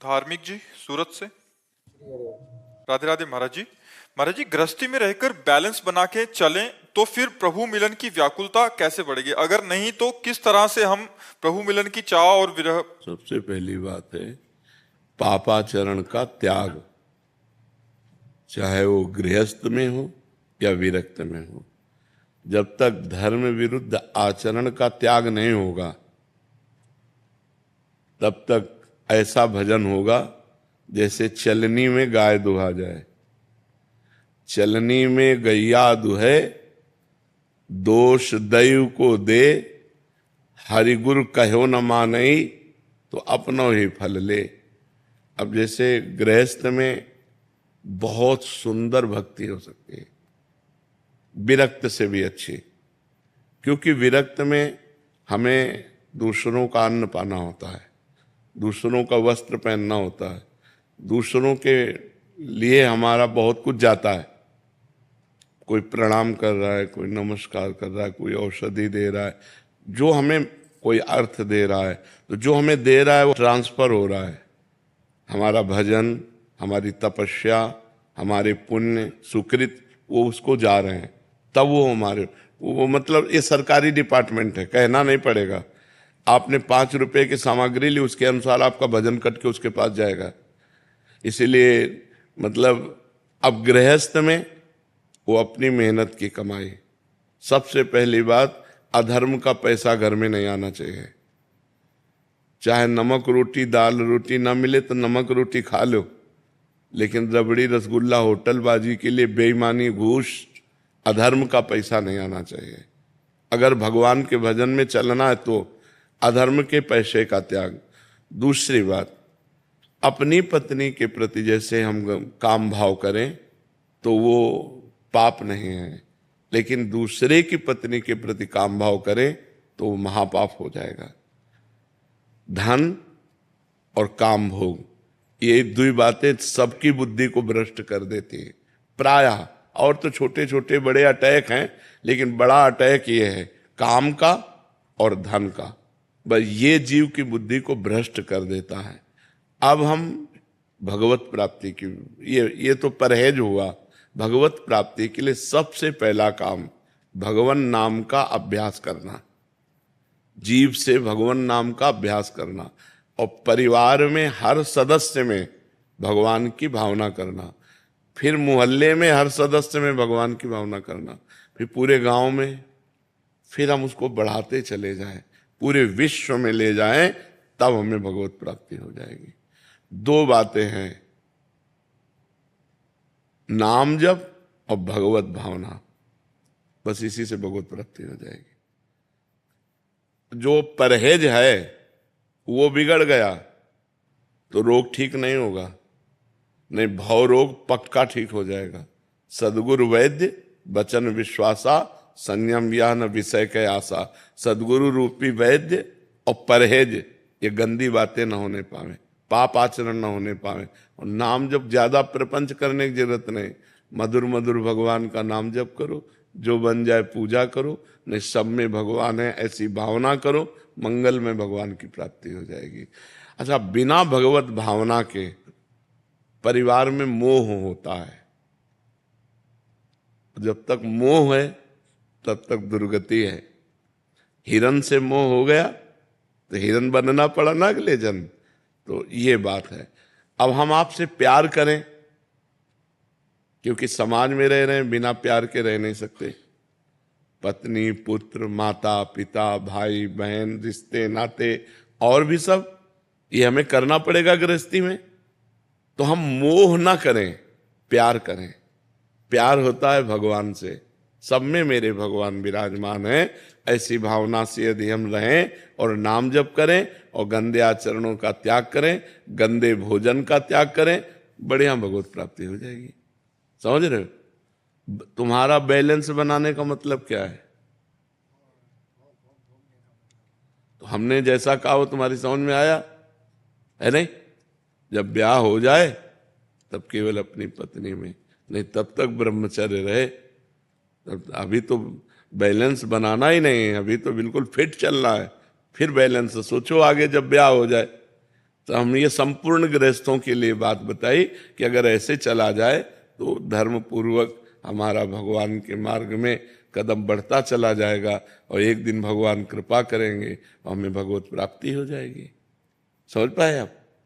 धार्मिक जी, सूरत से। राधे राधे महाराज जी। महाराज जी, गृहस्थी में रहकर बैलेंस बना के चलें तो फिर प्रभु मिलन की व्याकुलता कैसे बढ़ेगी? अगर नहीं तो किस तरह से हम प्रभु मिलन की चाह और विरह। सबसे पहली बात है पापाचरण का त्याग, चाहे वो गृहस्थ में हो या विरक्त में हो। जब तक धर्म विरुद्ध आचरण का त्याग नहीं होगा तब तक ऐसा भजन होगा जैसे चलनी में गाय दुहा जाए। चलनी में गैया दुहे, दोष दैव को दे, हरिगुरु कहो न मानई, तो अपनो ही फल ले। अब जैसे गृहस्थ में बहुत सुंदर भक्ति हो सकती है, विरक्त से भी अच्छी, क्योंकि विरक्त में हमें दूसरों का अन्न पाना होता है, दूसरों का वस्त्र पहनना होता है, दूसरों के लिए हमारा बहुत कुछ जाता है। कोई प्रणाम कर रहा है, कोई नमस्कार कर रहा है, कोई औषधि दे रहा है, जो हमें कोई अर्थ दे रहा है, तो जो हमें दे रहा है वो ट्रांसफर हो रहा है। हमारा भजन, हमारी तपस्या, हमारे पुण्य सुकृत, वो उसको जा रहे हैं, तब वो हमारे वो मतलब ये सरकारी डिपार्टमेंट है, कहना नहीं पड़ेगा। आपने 5 रुपए की सामग्री ली, उसके अनुसार आपका भजन कट के उसके पास जाएगा। इसीलिए मतलब अब गृहस्थ में वो अपनी मेहनत की कमाई। सबसे पहली बात, अधर्म का पैसा घर में नहीं आना चाहिए। चाहे नमक रोटी दाल रोटी ना मिले तो नमक रोटी खा लो, लेकिन रबड़ी रसगुल्ला होटलबाजी के लिए बेईमानी, घूस, अधर्म का पैसा नहीं आना चाहिए। अगर भगवान के भजन में चलना है तो अधर्म के पैसे का त्याग। दूसरी बात, अपनी पत्नी के प्रति जैसे हम काम भाव करें तो वो पाप नहीं है, लेकिन दूसरे की पत्नी के प्रति काम भाव करें तो वो महापाप हो जाएगा। धन और काम भोग, ये दो बातें सबकी बुद्धि को भ्रष्ट कर देती है प्रायः। और तो छोटे छोटे बड़े अटैक हैं, लेकिन बड़ा अटैक ये है काम का और धन का। बस ये जीव की बुद्धि को भ्रष्ट कर देता है। अब हम भगवत प्राप्ति की, ये तो परहेज हुआ। भगवत प्राप्ति के लिए सबसे पहला काम भगवान नाम का अभ्यास करना, जीव से भगवान नाम का अभ्यास करना, और परिवार में हर सदस्य में भगवान की भावना करना, फिर मोहल्ले में हर सदस्य में भगवान की भावना करना, फिर पूरे गांव में, फिर हम उसको बढ़ाते चले जाएं, पूरे विश्व में ले जाएं, तब हमें भगवत प्राप्ति हो जाएगी। 2 बातें हैं, नाम जप और भगवत भावना, बस इसी से भगवत प्राप्ति हो जाएगी। जो परहेज है वो बिगड़ गया तो रोग ठीक नहीं होगा, नहीं भव रोग पक्का ठीक हो जाएगा। सदगुरु वैद्य वचन विश्वासा, संयम यह न विषय के आशा। सदगुरु रूपी वैद्य और परहेज, ये गंदी बातें न होने पावे, पाप आचरण न होने पावे। और नाम जब ज्यादा प्रपंच करने की जरूरत नहीं, मधुर मधुर भगवान का नाम जप करो, जो बन जाए पूजा करो, नहीं सब में भगवान है ऐसी भावना करो, मंगल में भगवान की प्राप्ति हो जाएगी। अच्छा, बिना भगवत भावना के परिवार में मोह होता है। जब तक मोह है तब तक दुर्गति है। हिरन से मोह हो गया तो हिरन बनना पड़ा ना अगले जन्म। तो ये बात है। अब हम आपसे प्यार करें, क्योंकि समाज में रह रहे हैं, बिना प्यार के रह नहीं सकते। पत्नी, पुत्र, माता, पिता, भाई, बहन, रिश्ते नाते और भी सब, ये हमें करना पड़ेगा गृहस्थी में। तो हम मोह ना करें, प्यार करें। प्यार होता है भगवान से, सब में मेरे भगवान विराजमान है, ऐसी भावना से यदि हम रहें और नाम जप करें और गंदे आचरणों का त्याग करें, गंदे भोजन का त्याग करें, बढ़िया भगवत प्राप्ति हो जाएगी। समझ रहे हो? तुम्हारा बैलेंस बनाने का मतलब क्या है? तो हमने जैसा कहा वो तुम्हारी समझ में आया है नहीं? जब ब्याह हो जाए तब केवल अपनी पत्नी में, नहीं तब तक ब्रह्मचर्य रहे। तब अभी तो बैलेंस बनाना ही नहीं है, अभी तो बिल्कुल फिट चलना है, फिर बैलेंस सोचो आगे जब ब्याह हो जाए। तो हम ये संपूर्ण गृहस्थों के लिए बात बताई कि अगर ऐसे चला जाए तो धर्म पूर्वक हमारा भगवान के मार्ग में कदम बढ़ता चला जाएगा और एक दिन भगवान कृपा करेंगे और हमें भगवत प्राप्ति हो जाएगी। समझ पाए आप?